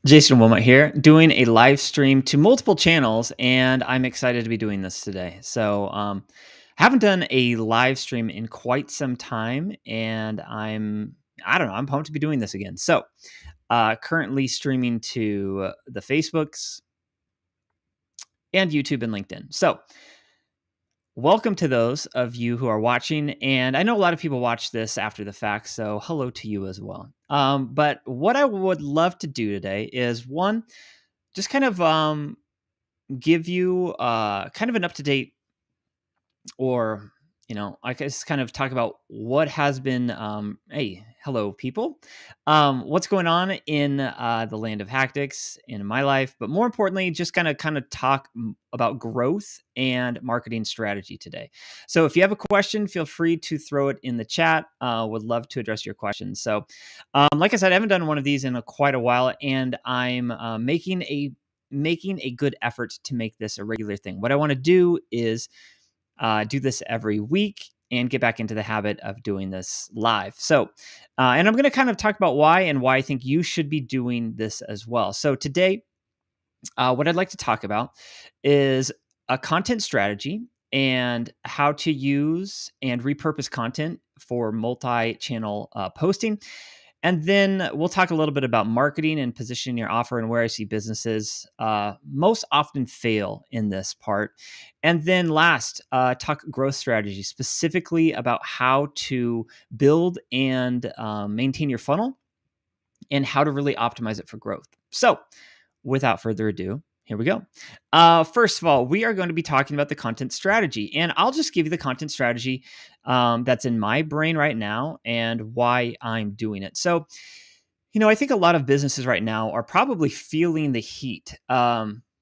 Jason Wilmot here, doing a live stream to multiple channels, and I'm excited to be doing this today. Haven't done a live stream in quite some time, and I don't know, I'm pumped to be doing this again. Currently streaming to the Facebooks and YouTube and LinkedIn. Welcome to those of you who are watching, and I know a lot of people watch this after the fact, so hello to you as well. But what I would love to do today is one, just kind of give you kind of an up to date, or I guess kind of talk about what has been. Hey, hello, people. What's going on in the land of HACKTICS in my life, but more importantly, just kind of talk about growth and marketing strategy today. So, if you have a question, feel free to throw it in the chat. Would love to address your questions. Like I said, I haven't done one of these in quite a while, and I'm making a good effort to make this a regular thing. What I want to do is do this every week and get back into the habit of doing this live. And I'm going to kind of talk about why I think you should be doing this as well. So today, what I'd like to talk about is a content strategy and how to use and repurpose content for multi-channel posting. And then we'll talk a little bit about marketing and positioning your offer and where I see businesses most often fail in this part. And then last, talk growth strategy, specifically about how to build and maintain your funnel and how to really optimize it for growth. So without further ado, here we go. First of all, we are going to be talking about the content strategy, and I'll just give you the content strategy that's in my brain right now and why I'm doing it. I think a lot of businesses right now are probably feeling the heat,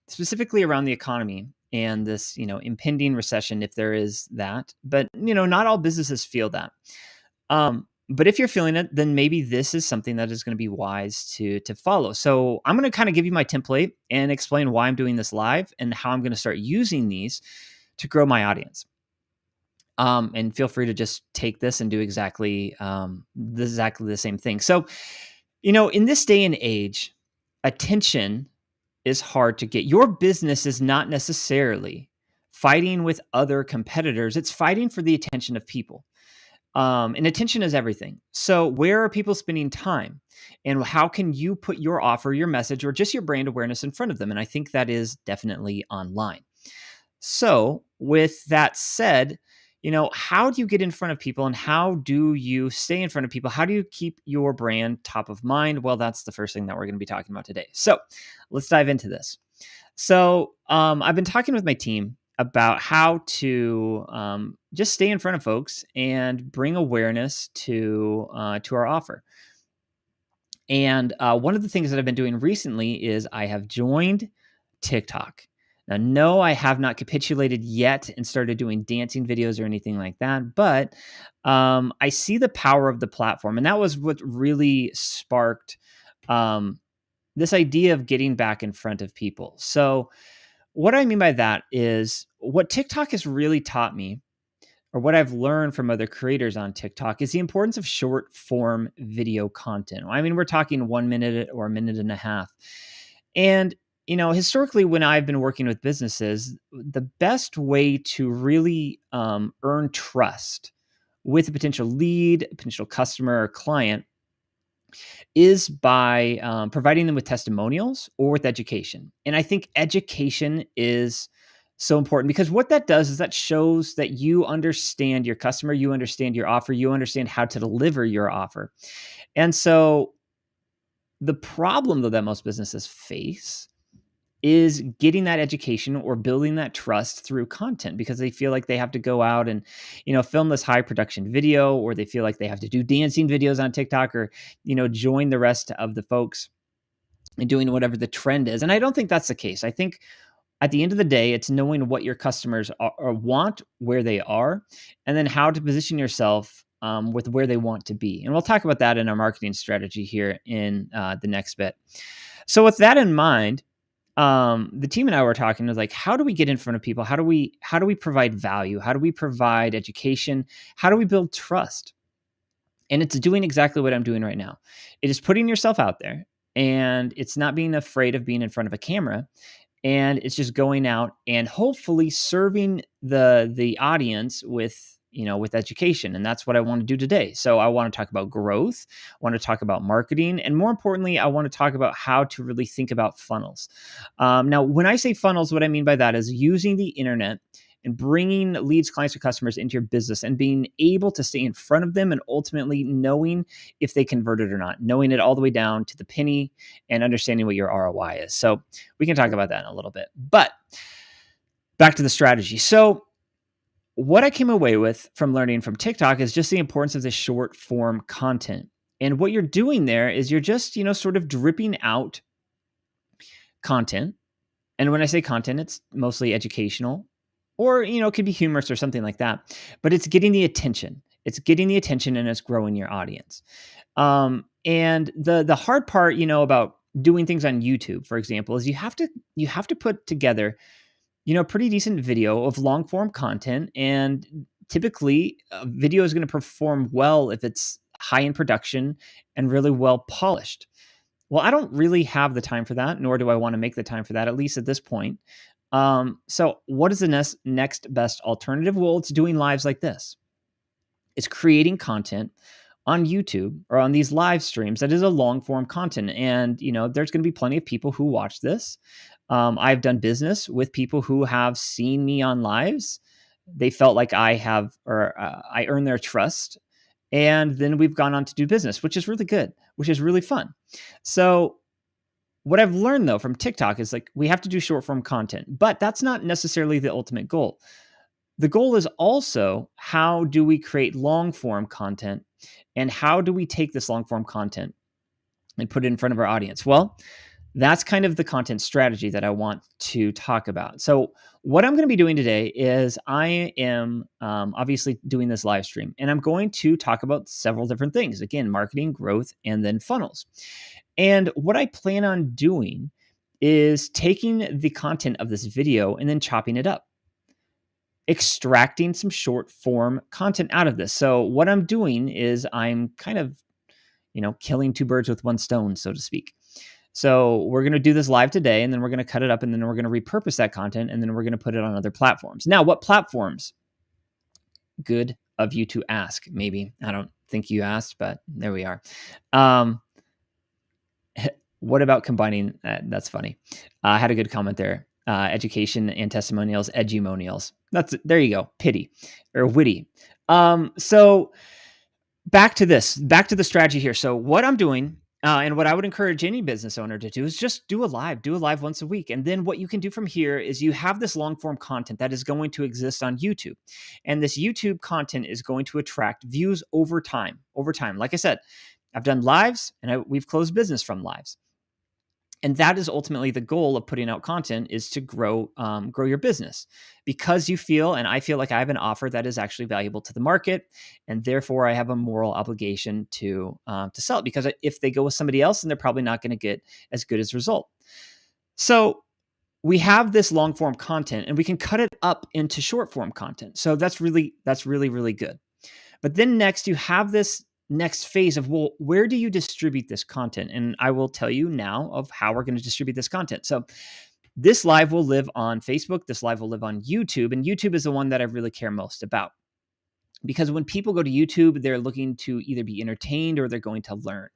specifically around the economy and this, impending recession, if there is that. But, not all businesses feel that. But if you're feeling it, then maybe this is something that is going to be wise to follow. So I'm going to kind of give you my template and explain why I'm doing this live and how I'm going to start using these to grow my audience. And feel free to just take this and do exactly the same thing. So, in this day and age, attention is hard to get. Your business is not necessarily fighting with other competitors. It's fighting for the attention of people. And attention is everything. So where are people spending time? And how can you put your offer, your message, or just your brand awareness in front of them? And I think that is definitely online. So with that said, how do you get in front of people and how do you stay in front of people? How do you keep your brand top of mind? Well, that's the first thing that we're going to be talking about today. So let's dive into this. I've been talking with my team about how to just stay in front of folks and bring awareness to our offer. And one of the things that I've been doing recently is I have joined TikTok. Now, no, I have not capitulated yet and started doing dancing videos or anything like that, but I see the power of the platform. And that was what really sparked this idea of getting back in front of people. So what I mean by that is what TikTok has really taught me, or what I've learned from other creators on TikTok, is the importance of short form video content. I mean, we're talking 1 minute or a minute and a half. And, historically, when I've been working with businesses, the best way to really earn trust with a potential lead, potential customer or client is by providing them with testimonials or with education. And I think education is so important because what that does is that shows that you understand your customer, you understand your offer, you understand how to deliver your offer. And so the problem, though, that most businesses face is getting that education or building that trust through content because they feel like they have to go out and, film this high production video, or they feel like they have to do dancing videos on TikTok, or, join the rest of the folks and doing whatever the trend is. And I don't think that's the case. I think at the end of the day, it's knowing what your customers or want, where they are, and then how to position yourself with where they want to be. And we'll talk about that in our marketing strategy here in the next bit. So with that in mind, the team and I were talking is like, how do we get in front of people? How do we provide value? How do we provide education? How do we build trust? And it's doing exactly what I'm doing right now. It is putting yourself out there and it's not being afraid of being in front of a camera, and it's just going out and hopefully serving the audience with, with education. And that's what I want to do today. So I want to talk about growth, I want to talk about marketing, and more importantly, I want to talk about how to really think about funnels. Now, when I say funnels, what I mean by that is using the internet and bringing leads, clients, or customers into your business and being able to stay in front of them and ultimately knowing if they converted or not, knowing it all the way down to the penny and understanding what your ROI is. So we can talk about that in a little bit, but back to the strategy. So what I came away with from learning from TikTok is just the importance of the short form content. And what you're doing there is you're just, sort of dripping out content. And when I say content, it's mostly educational, or, it could be humorous or something like that, but it's getting the attention. It's getting the attention and it's growing your audience. And the hard part, about doing things on YouTube, for example, is you have to put together, pretty decent video of long form content. And typically a video is going to perform well if it's high in production and really well polished. Well, I don't really have the time for that, nor do I want to make the time for that, at least at this point. So what is the next best alternative? Well, it's doing lives like this. It's creating content on YouTube or on these live streams that is a long form content. And, there's going to be plenty of people who watch this. I've done business with people who have seen me on lives. They felt like I earned their trust. And then we've gone on to do business, which is really good, which is really fun. So what I've learned though from TikTok is like, we have to do short form content, but that's not necessarily the ultimate goal. The goal is also, how do we create long form content, and how do we take this long form content and put it in front of our audience? Well, that's kind of the content strategy that I want to talk about. So what I'm going to be doing today is I am obviously doing this live stream, and I'm going to talk about several different things. Again, marketing, growth, and then funnels. And what I plan on doing is taking the content of this video and then chopping it up, extracting some short form content out of this. So what I'm doing is I'm kind of, killing two birds with one stone, so to speak. So we're going to do this live today, and then we're going to cut it up, and then we're going to repurpose that content, and then we're going to put it on other platforms. Now, what platforms? Good of you to ask, maybe. I don't think you asked, but there we are. What about combining? That's funny. I had a good comment there. Education and testimonials, edumonials. There you go. Pity or witty. So back to the strategy here. So what I'm doing, and what I would encourage any business owner to do, is just do a live once a week. And then what you can do from here is you have this long form content that is going to exist on YouTube. And this YouTube content is going to attract views over time. Like I said, I've done lives, and we've closed business from lives. And that is ultimately the goal of putting out content, is to grow your business, because you feel, and I feel like I have an offer that is actually valuable to the market, and therefore I have a moral obligation to sell it, because if they go with somebody else, then they're probably not going to get as good as a result. So we have this long form content, and we can cut it up into short form content. So that's really, really good. But then next, you have this next phase of, well, where do you distribute this content? And I will tell you now of how we're going to distribute this content. So this live will live on Facebook. This live will live on YouTube. And YouTube is the one that I really care most about, because when people go to YouTube, they're looking to either be entertained or they're going to learn.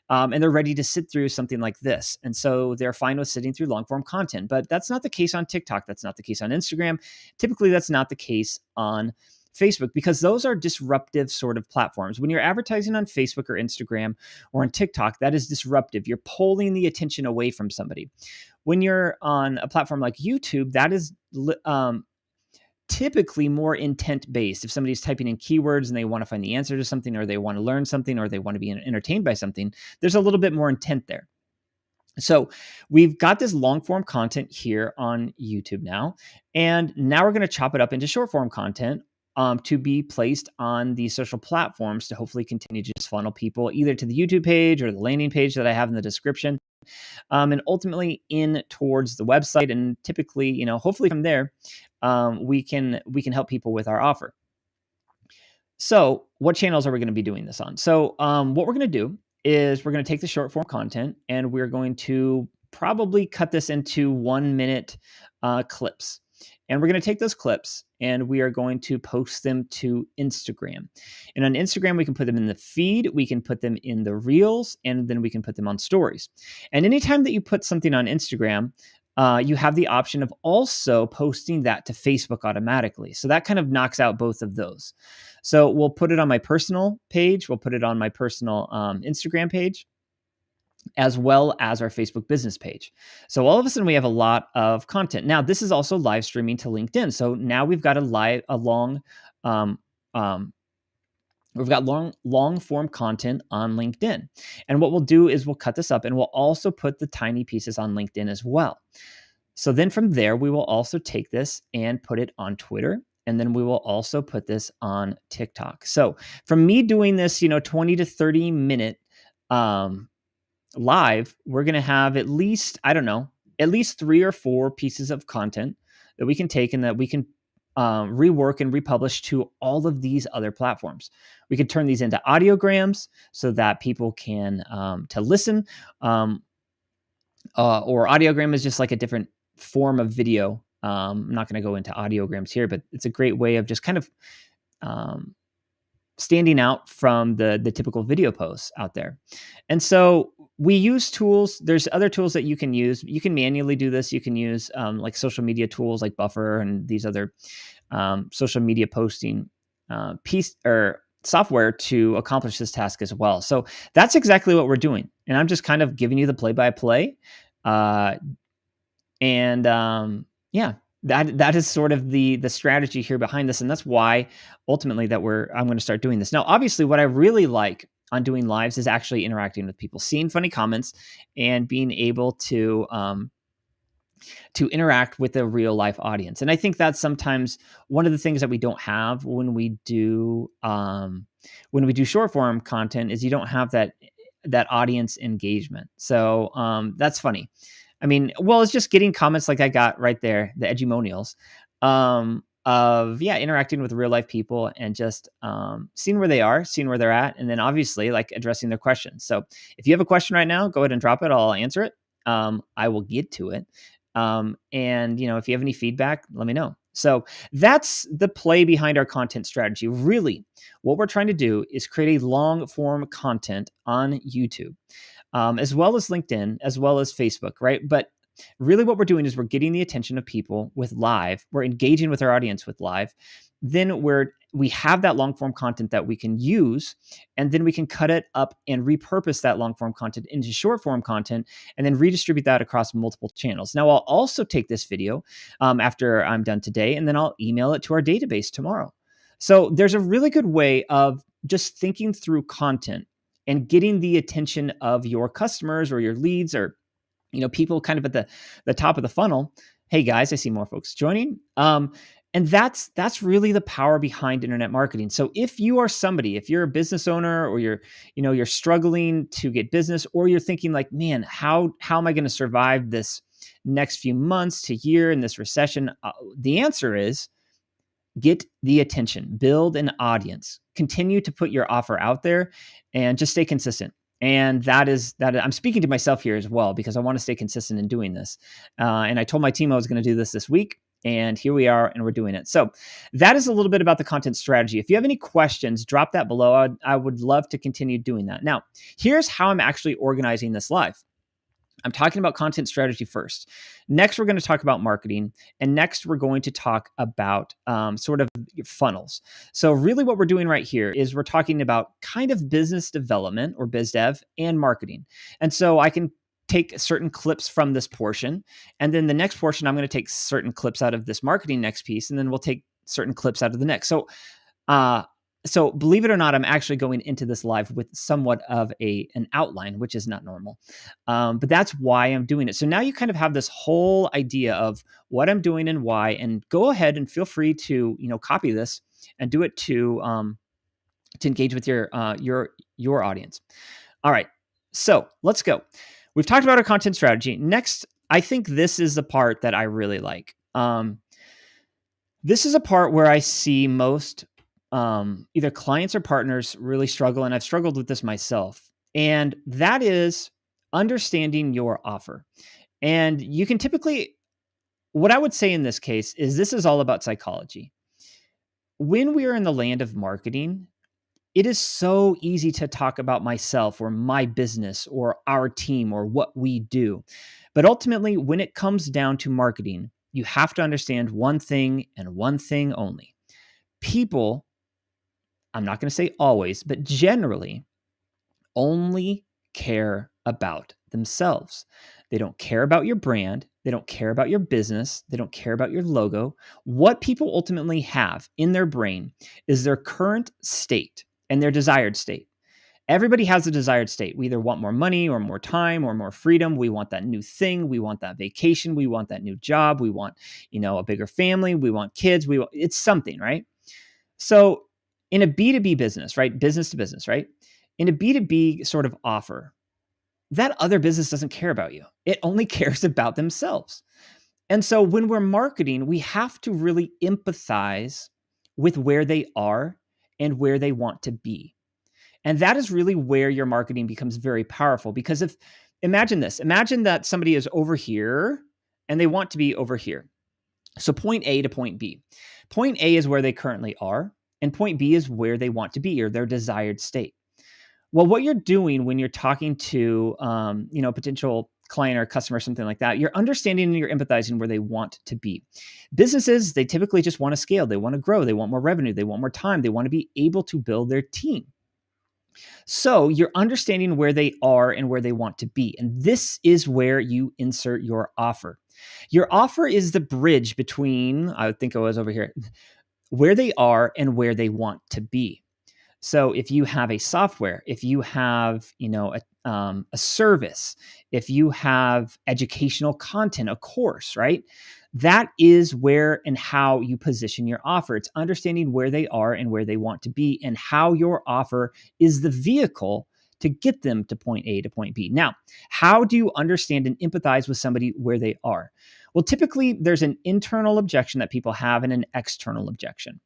And they're ready to sit through something like this. And so they're fine with sitting through long form content. But that's not the case on TikTok. That's not the case on Instagram. Typically, that's not the case on Facebook, because those are disruptive sort of platforms. When you're advertising on Facebook or Instagram or on TikTok, that is disruptive. You're pulling the attention away from somebody. When you're on a platform like YouTube, that is typically more intent based. If somebody's typing in keywords and they want to find the answer to something, or they want to learn something, or they want to be entertained by something, there's a little bit more intent there. So we've got this long form content here on YouTube now, and now we're going to chop it up into short form content to be placed on the social platforms to hopefully continue to just funnel people either to the YouTube page or the landing page that I have in the description, and ultimately in towards the website. And typically, hopefully from there, we can help people with our offer. So what channels are we going to be doing this on? So what we're going to do is we're going to take the short form content and we're going to probably cut this into 1 minute clips. And we're going to take those clips and we are going to post them to Instagram. And on Instagram, we can put them in the feed, we can put them in the reels, and then we can put them on stories. And anytime that you put something on Instagram, you have the option of also posting that to Facebook automatically. So that kind of knocks out both of those. So we'll put it on my personal page, we'll put it on my personal Instagram page, as well as our Facebook business page. So all of a sudden we have a lot of content. Now this is also live streaming to LinkedIn. So now we've got we've got long form content on LinkedIn. And what we'll do is we'll cut this up and we'll also put the tiny pieces on LinkedIn as well. So then from there, we will also take this and put it on Twitter. And then we will also put this on TikTok. So from me doing this, 20 to 30 minute live, we're going to have at least 3 or 4 pieces of content that we can take and that we can rework and republish to all of these other platforms. We could turn these into audiograms so that people can to listen, or audiogram is just like a different form of video. I'm not going to go into audiograms here, but it's a great way of just kind of standing out from the typical video posts out there. And so we use tools. There's other tools that you can use. You can manually do this. You can use like social media tools like Buffer and these other social media posting piece or software to accomplish this task as well. So that's exactly what we're doing. And I'm just kind of giving you the play-by-play. That is sort of the strategy here behind this. And that's why ultimately that I'm going to start doing this. Now, obviously what I really like on doing lives is actually interacting with people, seeing funny comments and being able to interact with a real life audience. And I think that's sometimes one of the things that we don't have when we do short form content is you don't have that audience engagement. So that's funny. I mean, well, it's just getting comments like I got right there, the edgymonials, of interacting with real life people and just seeing where they are, seeing where they're at, and then obviously like addressing their questions. So if you have a question right now, go ahead and drop it. I'll answer it. I will get to it. And if you have any feedback, let me know. So that's the play behind our content strategy. Really, what we're trying to do is create a long form content on YouTube. As well as LinkedIn, as well as Facebook, right? But really what we're doing is we're getting the attention of people with live. We're engaging with our audience with live. Then we have that long form content that we can use, and then we can cut it up and repurpose that long form content into short form content and then redistribute that across multiple channels. Now, I'll also take this video after I'm done today, and then I'll email it to our database tomorrow. So there's a really good way of just thinking through content and getting the attention of your customers or your leads or, people kind of at the top of the funnel. Hey guys, I see more folks joining. And that's really the power behind internet marketing. So if you are somebody, if you're a business owner or you're struggling to get business, or you're thinking like, man, how am I going to survive this next few months to year in this recession? The answer is get the attention, build an audience, continue to put your offer out there, and just stay consistent. And that I'm speaking to myself here as well, because I want to stay consistent in doing this. And I told my team I was going to do this week, and here we are, and we're doing it. So that is a little bit about the content strategy. If you have any questions, drop that below. I would love to continue doing that. Now, here's how I'm actually organizing this live. I'm talking about content strategy first. Next, we're going to talk about marketing. And next, we're going to talk about sort of funnels. So really what we're doing right here is we're talking about kind of business development or biz dev and marketing. And so I can take certain clips from this portion. And then the next portion, I'm going to take certain clips out of this marketing next piece. And then we'll take certain clips out of the next. So believe it or not, I'm actually going into this live with somewhat of an outline, which is not normal. But that's why I'm doing it. So now you kind of have this whole idea of what I'm doing and why, and go ahead and feel free to, copy this and do it to engage with your audience. All right. So let's go. We've talked about our content strategy. Next, I think this is the part that I really like. This is a part where I see most either clients or partners really struggle, and I've struggled with this myself, And that is understanding your offer. And you can typically, what I would say in this case is this is all about psychology. When we are in the land of marketing, it is so easy to talk about myself or my business or our team or what we do. But ultimately, when it comes down to marketing, you have to understand one thing and one thing only. People, I'm not going to say always, but generally only care about themselves. They don't care about your brand. They don't care about your business. They don't care about your logo. What people ultimately have in their brain is their current state and their desired state. Everybody has a desired state. We either want more money or more time or more freedom. We want that new thing. We want that vacation. We want that new job. We want, a bigger family. We want kids. It's something, right? So in a B2B business, right? Business to business, right? In a B2B sort of offer, that other business doesn't care about you. It only cares about themselves. And so when we're marketing, we have to really empathize with where they are and where they want to be. And that is really where your marketing becomes very powerful, because imagine this, imagine that somebody is over here and they want to be over here. So point A to point B. Point A is where they currently are, and point B is where they want to be, or their desired state. Well, what you're doing when you're talking to, potential client or customer, something like that, you're understanding and you're empathizing where they want to be. Businesses, they typically just want to scale. They want to grow. They want more revenue. They want more time. They want to be able to build their team. So you're understanding where they are and where they want to be. And this is where you insert your offer. Your offer is the bridge between, I think I was over here, where they are and where they want to be. So if you have a software, if you have, a service, if you have educational content, a course, right? That is where and how you position your offer. It's understanding where they are and where they want to be, and how your offer is the vehicle to get them to point A to point B. Now, how do you understand and empathize with somebody where they are? Well, typically there's an internal objection that people have and an external objection.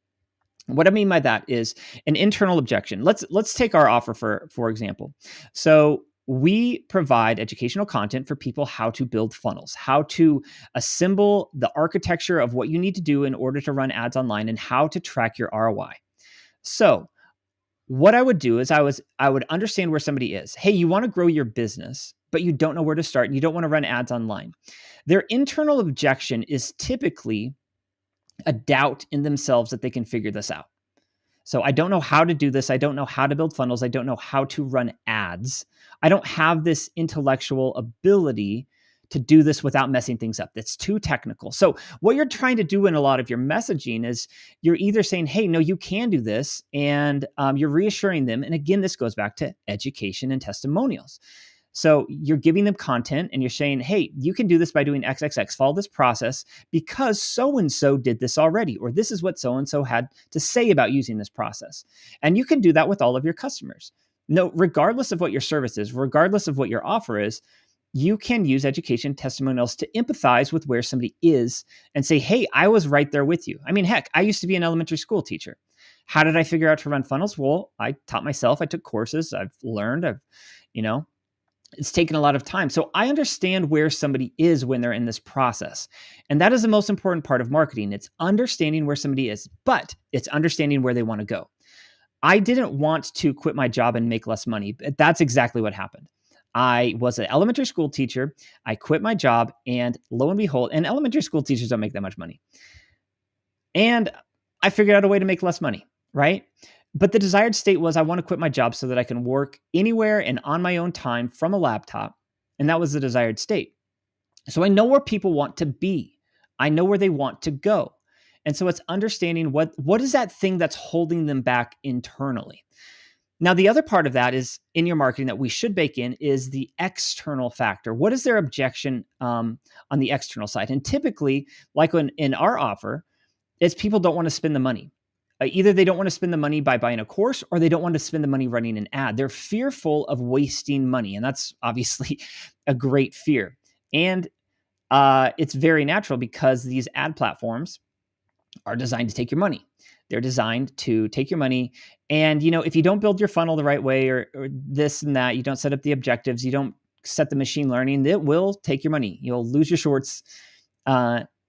What I mean by that is an internal objection. Let's take our offer for example. So we provide educational content for people how to build funnels, how to assemble the architecture of what you need to do in order to run ads online, and how to track your ROI. So what I would do is I would understand where somebody is. Hey, you want to grow your business, but you don't know where to start and you don't want to run ads online. Their internal objection is typically a doubt in themselves that they can figure this out. So I don't know how to do this. I don't know how to build funnels. I don't know how to run ads. I don't have this intellectual ability to do this without messing things up. That's too technical. So what you're trying to do in a lot of your messaging is you're either saying, hey, no, you can do this. And you're reassuring them. And again, this goes back to education and testimonials. So you're giving them content and you're saying, hey, you can do this by doing XXX, follow this process because so-and-so did this already, or this is what so-and-so had to say about using this process. And you can do that with all of your customers. No, regardless of what your service is, regardless of what your offer is, you can use education testimonials to empathize with where somebody is and say, hey, I was right there with you. I mean, heck, I used to be an elementary school teacher. How did I figure out to run funnels? Well, I taught myself. I took courses. I've learned. It's taken a lot of time. So I understand where somebody is when they're in this process. And that is the most important part of marketing. It's understanding where somebody is, but it's understanding where they want to go. I didn't want to quit my job and make less money, but that's exactly what happened. I was an elementary school teacher. I quit my job, and lo and behold, and elementary school teachers don't make that much money. And I figured out a way to make less money, right? But the desired state was I want to quit my job so that I can work anywhere and on my own time from a laptop. And that was the desired state. So I know where people want to be. I know where they want to go. And so it's understanding what is that thing that's holding them back internally. Now, the other part of that is in your marketing that we should bake in is the external factor. What is their objection on the external side? And typically, like in our offer, it's people don't want to spend the money. Either they don't want to spend the money by buying a course, or they don't want to spend the money running an ad. They're fearful of wasting money. And that's obviously a great fear. And it's very natural because these ad platforms are designed to take your money. They're designed to take your money. And, if you don't build your funnel the right way or this and that, you don't set up the objectives, you don't set the machine learning, it will take your money. You'll lose your shorts,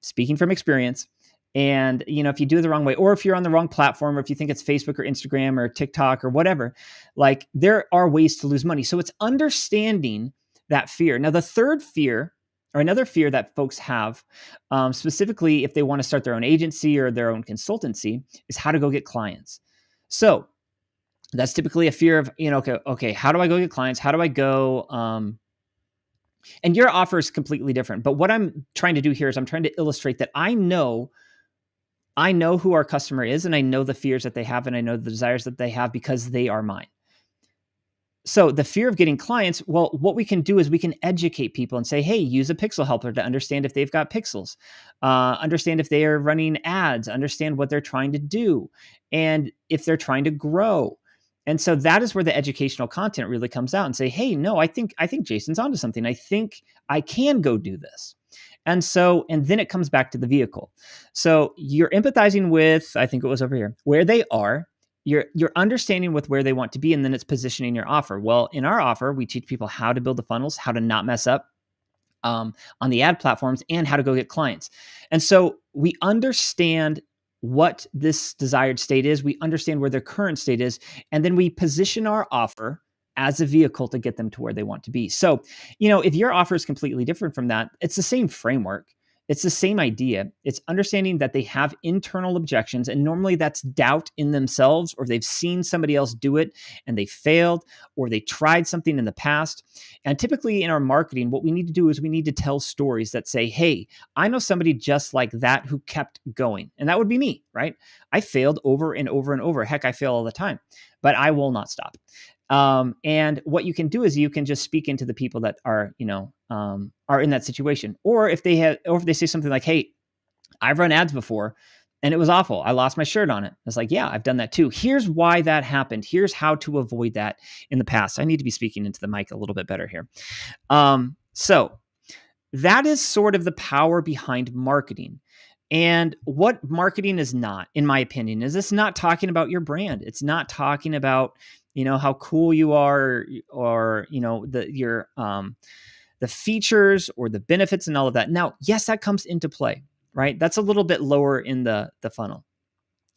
speaking from experience. And, if you do it the wrong way, or if you're on the wrong platform, or if you think it's Facebook or Instagram or TikTok or whatever, like there are ways to lose money. So it's understanding that fear. Now, the third fear, or another fear that folks have, specifically if they want to start their own agency or their own consultancy, is how to go get clients. So that's typically a fear of, okay, how do I go get clients? How do I go? And your offer is completely different. But what I'm trying to do here is I'm trying to illustrate that I know who our customer is, and I know the fears that they have, and I know the desires that they have because they are mine. So the fear of getting clients, well, what we can do is we can educate people and say, hey, use a pixel helper to understand if they've got pixels, understand if they are running ads, understand what they're trying to do, and if they're trying to grow. And so that is where the educational content really comes out and say, hey, no, I think Jason's onto something. I think I can go do this. And then it comes back to the vehicle. So you're empathizing with, I think it was over here, where they are. You're understanding with where they want to be, and then it's positioning your offer. Well, in our offer, we teach people how to build the funnels, how to not mess up on the ad platforms, and how to go get clients. And so we understand what this desired state is. We understand where their current state is, and then we position our offer as a vehicle to get them to where they want to be. So, if your offer is completely different from that, it's the same framework. It's the same idea. It's understanding that they have internal objections, and normally that's doubt in themselves, or they've seen somebody else do it and they failed, or they tried something in the past. And typically in our marketing, what we need to do is we need to tell stories that say, hey, I know somebody just like that who kept going. And that would be me, right? I failed over and over and over. Heck, I fail all the time, but I will not stop. And what you can do is you can just speak into the people that are, are in that situation. Or if they say something like, hey, I've run ads before and it was awful. I lost my shirt on it. It's like, yeah, I've done that too. Here's why that happened. Here's how to avoid that in the past. I need to be speaking into the mic a little bit better here. So that is sort of the power behind marketing. And what marketing is not, in my opinion, is it's not talking about your brand. It's not talking about, how cool you are, or, the features or the benefits and all of that. Now, yes, that comes into play, right? That's a little bit lower in the funnel.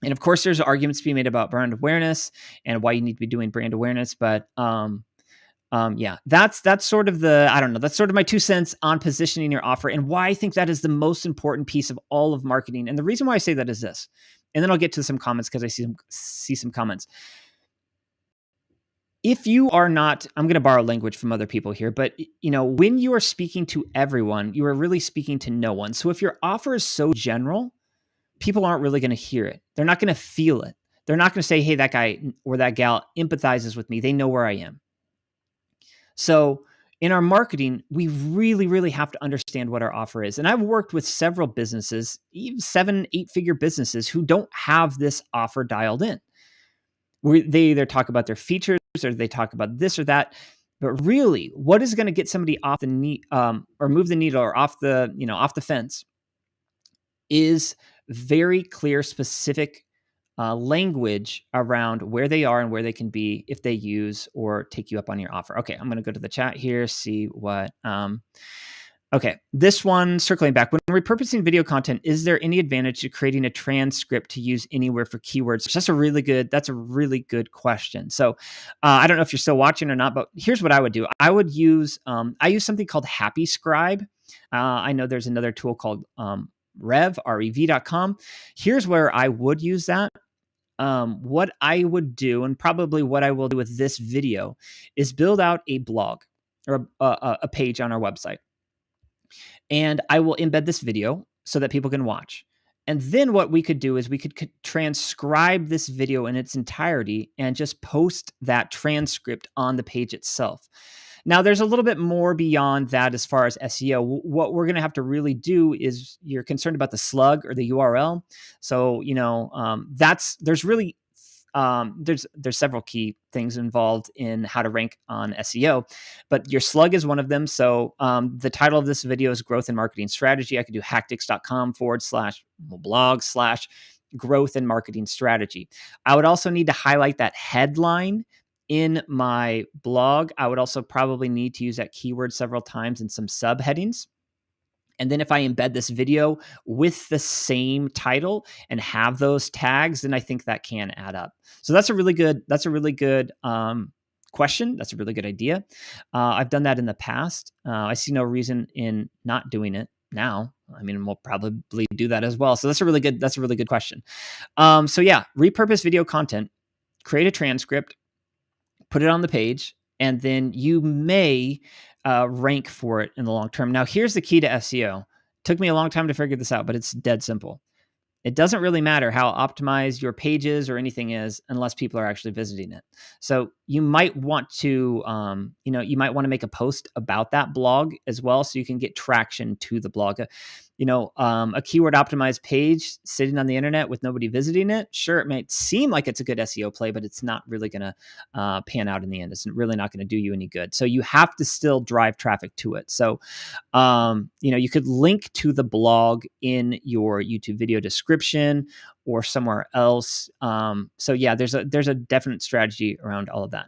And of course, there's arguments to be made about brand awareness and why you need to be doing brand awareness. But yeah, that's sort of that's sort of my 2 cents on positioning your offer and why I think that is the most important piece of all of marketing. And the reason why I say that is this, and then I'll get to some comments because I see some comments. If you are not, I'm going to borrow language from other people here, but when you are speaking to everyone, you are really speaking to no one. So if your offer is so general, people aren't really going to hear it. They're not going to feel it. They're not going to say, hey, that guy or that gal empathizes with me. They know where I am. So in our marketing, we really, really have to understand what our offer is. And I've worked with several businesses, even 7-8-figure businesses, who don't have this offer dialed in. They either talk about their features or they talk about this or that, but really, what is going to get somebody off the knee, or move the needle, or off the fence, is very clear, specific language around where they are and where they can be if they use or take you up on your offer. Okay, I'm going to go to the chat here, see what. Okay, this one, circling back. When repurposing video content, is there any advantage to creating a transcript to use anywhere for keywords? That's a really good question. So I don't know if you're still watching or not, but here's what I would do. I would use, I use something called Happy Scribe. I know there's another tool called rev.com. Here's where I would use that. What I would do, and probably what I will do with this video, is build out a blog or a page on our website. And I will embed this video so that people can watch. And then what we could do is we could transcribe this video in its entirety and just post that transcript on the page itself. Now, there's a little bit more beyond that as far as SEO. What we're going to have to really do is, you're concerned about the slug or the URL. So, there's really there's several key things involved in how to rank on SEO, but your slug is one of them. So the title of this video is Growth and Marketing Strategy. I could do HACKTICS.com/blog/ growth and marketing strategy. I would also need to highlight that headline in my blog. I would also probably need to use that keyword several times in some subheadings. And then if I embed this video with the same title and have those tags, then I think that can add up. So that's a really good question. That's a really good idea. I've done that in the past. I see no reason in not doing it now. I mean, we'll probably do that as well. So that's a really good question. So yeah, repurpose video content, create a transcript, put it on the page, and then you may rank for it in the long term. Now, here's the key to SEO. It took me a long time to figure this out, but it's dead simple. It doesn't really matter how optimized your pages or anything is unless people are actually visiting it. So you might want to, you might want to make a post about that blog as well, so you can get traction to the blog. A keyword optimized page sitting on the internet with nobody visiting it. Sure, it might seem like it's a good SEO play, but it's not really going to pan out in the end. It's really not going to do you any good. So you have to still drive traffic to it. So, you could link to the blog in your YouTube video description or somewhere else. So yeah, there's a definite strategy around all of that.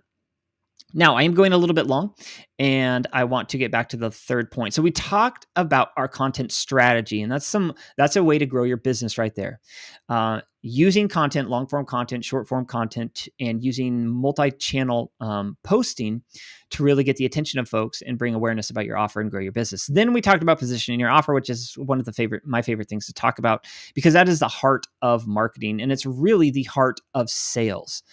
Now, I am going a little bit long, and I want to get back to the third point. So we talked about our content strategy, and that's a way to grow your business right there. Using content, long-form content, short-form content, and using multi-channel posting to really get the attention of folks and bring awareness about your offer and grow your business. Then we talked about positioning your offer, which is one of my favorite things to talk about, because that is the heart of marketing, and it's really the heart of sales.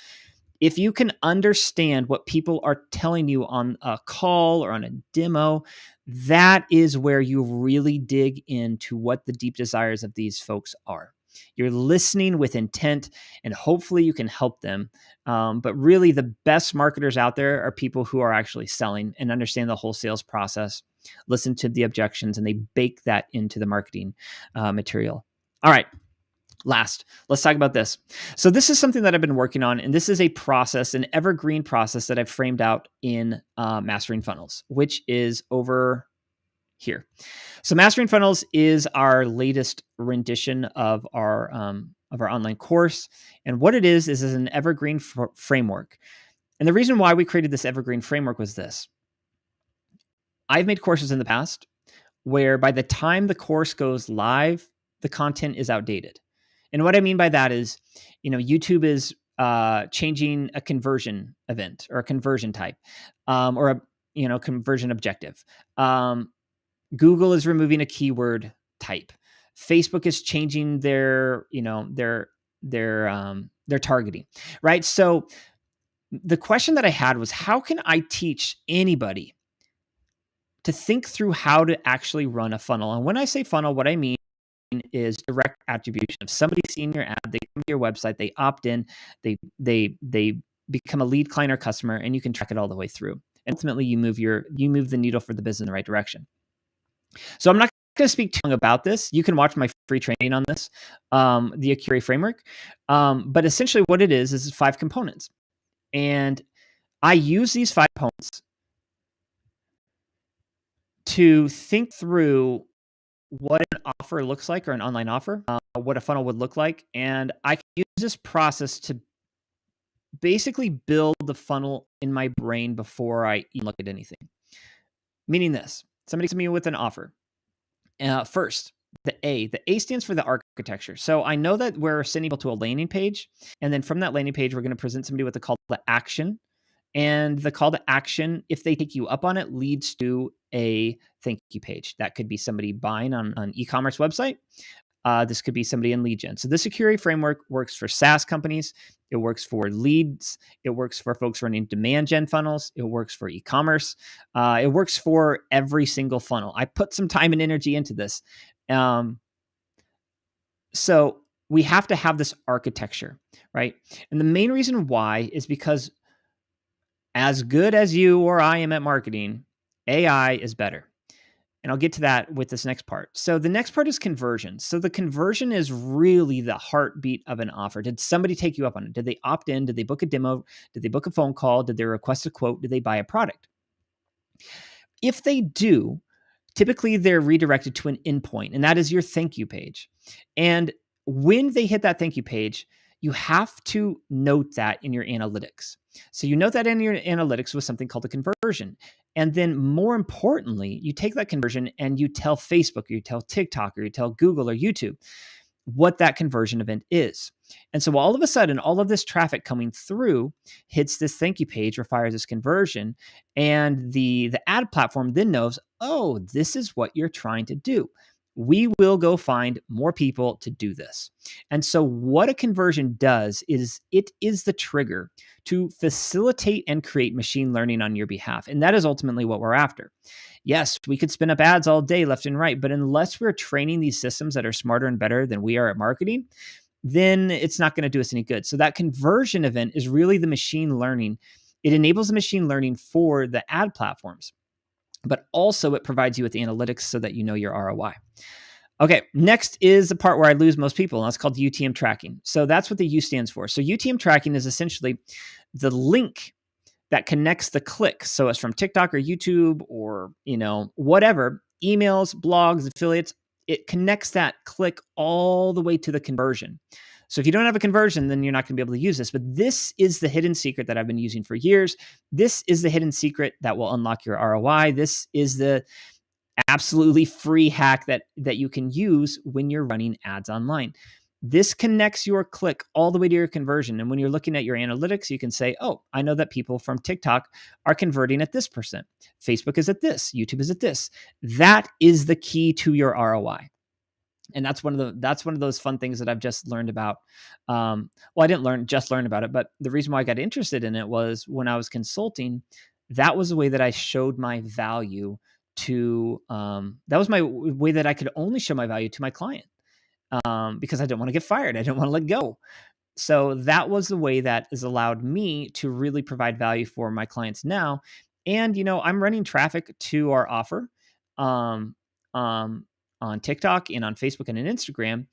If you can understand what people are telling you on a call or on a demo, that is where you really dig into what the deep desires of these folks are. You're listening with intent, and hopefully you can help them. But really, the best marketers out there are people who are actually selling and understand the whole sales process, listen to the objections, and they bake that into the marketing material. All right. Last, let's talk about this. So this is something that I've been working on, and this is a process, an evergreen process that I've framed out in Mastering Funnels, which is over here. So Mastering Funnels is our latest rendition of our online course, and what it is an evergreen framework. And the reason why we created this evergreen framework was this: I've made courses in the past where by the time the course goes live, the content is outdated. And what I mean by that is, YouTube is changing a conversion event or a conversion type, or a conversion objective. Google is removing a keyword type. Facebook is changing their targeting, right? So the question that I had was, how can I teach anybody to think through how to actually run a funnel? And when I say funnel, what I mean is direct attribution. If somebody's seen your ad, they come to your website, they opt in, they become a lead client or customer, and you can track it all the way through. And ultimately, you move the needle for the business in the right direction. So I'm not going to speak too long about this. You can watch my free training on this, the Evergreen Framework. But essentially, what it is 5 components, and I use these 5 components to think through what an offer looks like, or an online offer, what a funnel would look like. And I can use this process to basically build the funnel in my brain before I even look at anything. Meaning this: somebody comes to me with an offer. First, the A stands for the architecture. So I know that we're sending people to a landing page, and then from that landing page, we're going to present somebody with a call to action. And the call to action, if they take you up on it, leads to a thank you page. That could be somebody buying on an e-commerce website. This could be somebody in lead gen. So the Evergreen Framework works for SaaS companies. It works for leads. It works for folks running demand gen funnels. It works for e-commerce. It works for every single funnel. I put some time and energy into this. So we have to have this architecture, right? And the main reason why is because as good as you or I am at marketing, AI is better. And I'll get to that with this next part. So the next part is conversion. So the conversion is really the heartbeat of an offer. Did somebody take you up on it? Did they opt in? Did they book a demo? Did they book a phone call? Did they request a quote? Did they buy a product? If they do, typically they're redirected to an endpoint, and that is your thank you page. And when they hit that thank you page, you have to note that in your analytics. So you note that in your analytics with something called a conversion. And then more importantly, you take that conversion and you tell Facebook, or you tell TikTok, or you tell Google or YouTube what that conversion event is. And so all of a sudden, all of this traffic coming through hits this thank you page or fires this conversion. And the ad platform then knows, oh, this is what you're trying to do. We will go find more people to do this. And so what a conversion does is it is the trigger to facilitate and create machine learning on your behalf. And that is ultimately what we're after. Yes, we could spin up ads all day left and right, but unless we're training these systems that are smarter and better than we are at marketing, then it's not going to do us any good. So that conversion event is really the machine learning. It enables the machine learning for the ad platforms, but also it provides you with analytics so that you know your ROI. Okay, next is the part where I lose most people, and that's called UTM Tracking. So that's what the U stands for. So UTM Tracking is essentially the link that connects the clicks. So it's from TikTok or YouTube or, whatever, emails, blogs, affiliates. It connects that click all the way to the conversion. So if you don't have a conversion, then you're not going to be able to use this. But this is the hidden secret that I've been using for years. This is the hidden secret that will unlock your ROI. This is the absolutely free hack that you can use when you're running ads online. This connects your click all the way to your conversion. And when you're looking at your analytics, you can say, oh, I know that people from TikTok are converting at this percent. Facebook is at this. YouTube is at this. That is the key to your ROI. And that's one of those fun things that I've just learned about. Well, I didn't just learn about it, but the reason why I got interested in it was when I was consulting, that was the way that I showed my value to, that was my way that I could only show my value to my client. Because I didn't want to get fired. I didn't want to let go. So that was the way that has allowed me to really provide value for my clients now. And, I'm running traffic to our offer on TikTok and on Facebook and on Instagram.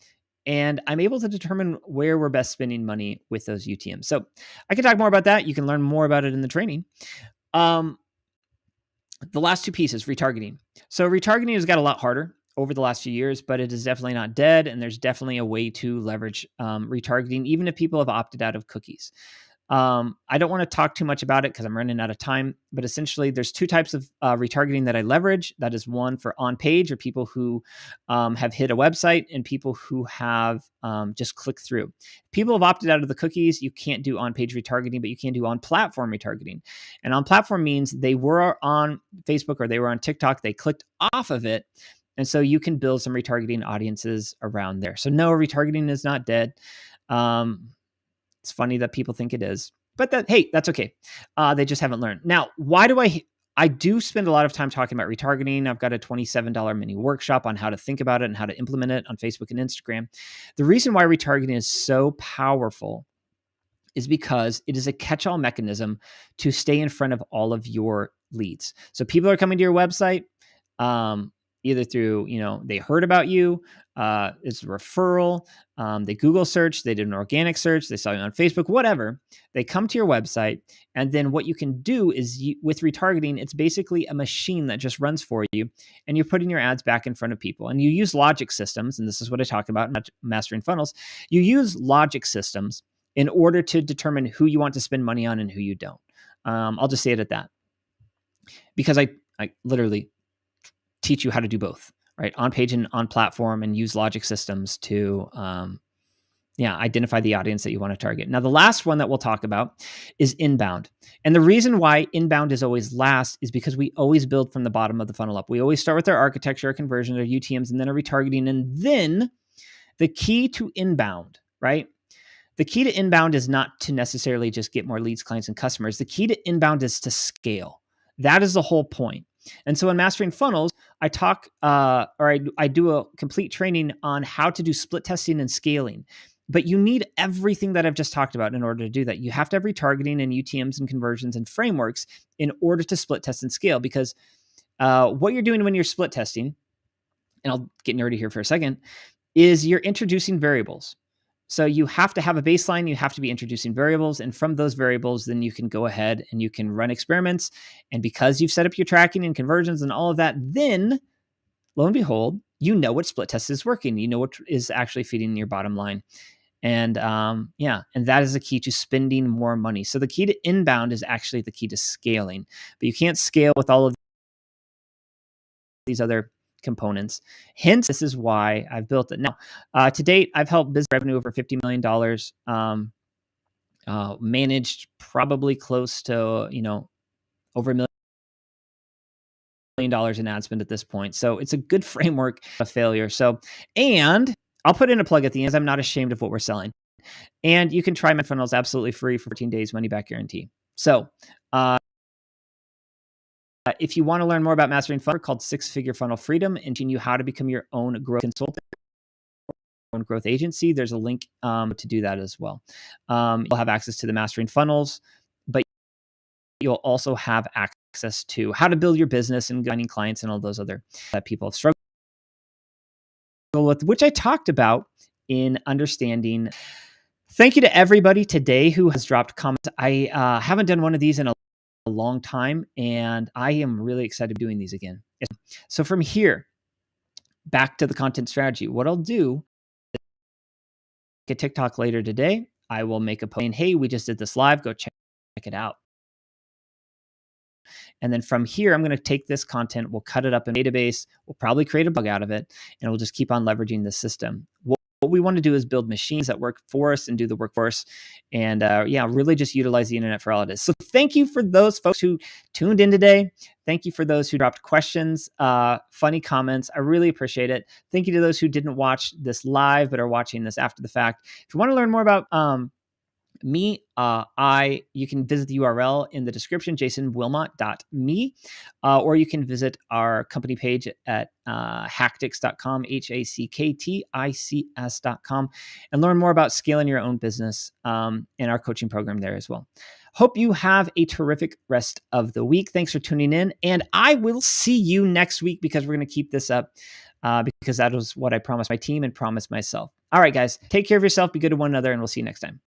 And I'm able to determine where we're best spending money with those UTMs. So I can talk more about that. You can learn more about it in the training. The last two pieces, retargeting. So retargeting has got a lot harder over the last few years, but it is definitely not dead. And there's definitely a way to leverage retargeting, even if people have opted out of cookies. I don't want to talk too much about it because I'm running out of time, but essentially there's two types of retargeting that I leverage. That is one for on-page, or people who have hit a website, and people who have just clicked through. People have opted out of the cookies. You can't do on-page retargeting, but you can do on-platform retargeting. And on-platform means they were on Facebook or they were on TikTok. They clicked off of it. And so you can build some retargeting audiences around there. So no, retargeting is not dead. It's funny that people think it is, but that's okay. They just haven't learned. Now, why do I do spend a lot of time talking about retargeting. I've got a $27 mini workshop on how to think about it and how to implement it on Facebook and Instagram. The reason why retargeting is so powerful is because it is a catch-all mechanism to stay in front of all of your leads. So people are coming to your website, either through, they heard about you, it's a referral, they Google search, they did an organic search, they saw you on Facebook, whatever. They come to your website, and then what you can do is with retargeting, it's basically a machine that just runs for you, and you're putting your ads back in front of people. And you use logic systems, and this is what I talk about in Mastering Funnels. You use logic systems in order to determine who you want to spend money on and who you don't. I'll just say it at that. Because I literally teach you how to do both, right? On page and on platform, and use logic systems to, identify the audience that you want to target. Now, the last one that we'll talk about is inbound. And the reason why inbound is always last is because we always build from the bottom of the funnel up. We always start with our architecture, our conversion, our UTMs, and then our retargeting. And then the key to inbound, right? The key to inbound is not to necessarily just get more leads, clients, and customers. The key to inbound is to scale. That is the whole point. And so in Mastering Funnels, I talk, I do a complete training on how to do split testing and scaling. But you need everything that I've just talked about in order to do that. You have to have retargeting and UTMs and conversions and frameworks in order to split test and scale. Because what you're doing when you're split testing, and I'll get nerdy here for a second, is you're introducing variables. So you have to have a baseline, you have to be introducing variables, and from those variables, then you can go ahead and you can run experiments. And because you've set up your tracking and conversions and all of that, then lo and behold, you know what split test is working. You know what is actually feeding your bottom line. And and that is the key to spending more money. So the key to inbound is actually the key to scaling, but you can't scale with all of these other components. Hence, this is why I've built it. Now, to date, I've helped business revenue over $50 million, managed probably close to, over $1 million in ad spend at this point. So it's a good framework of failure. So, and I'll put in a plug at the end, as I'm not ashamed of what we're selling. And you can try my funnels absolutely free for 14 days money back guarantee. So, if you want to learn more about mastering funnel, called Six Figure Funnel Freedom, and teaching you how to become your own growth consultant, own growth agency, there's a link to do that as well. You'll have access to the mastering funnels, but you'll also have access to how to build your business and finding clients and all those other that people have struggled with, which I talked about in understanding. Thank you to everybody today who has dropped comments. I haven't done one of these in a long time, and I am really excited doing these again. So from here, back to the content strategy. What I'll do, a TikTok later today, I will make a post saying, hey, we just did this live, go check it out. And then from here, I'm going to take this content, we'll cut it up in a database, we'll probably create a bug out of it, and we'll just keep on leveraging the system. What we want to do is build machines that work for us and do the work for us. And really just utilize the internet for all it is. So thank you for those folks who tuned in today. Thank you for those who dropped questions, funny comments. I really appreciate it. Thank you to those who didn't watch this live, but are watching this after the fact. If you want to learn more about me, you can visit the URL in the description, jasonwilmot.me, or you can visit our company page at HACKTICS.com, HACKTICS.com, and learn more about scaling your own business and our coaching program there as well. Hope you have a terrific rest of the week. Thanks for tuning in, and I will see you next week because we're going to keep this up because that was what I promised my team and promised myself. All right, guys, take care of yourself, be good to one another, and we'll see you next time.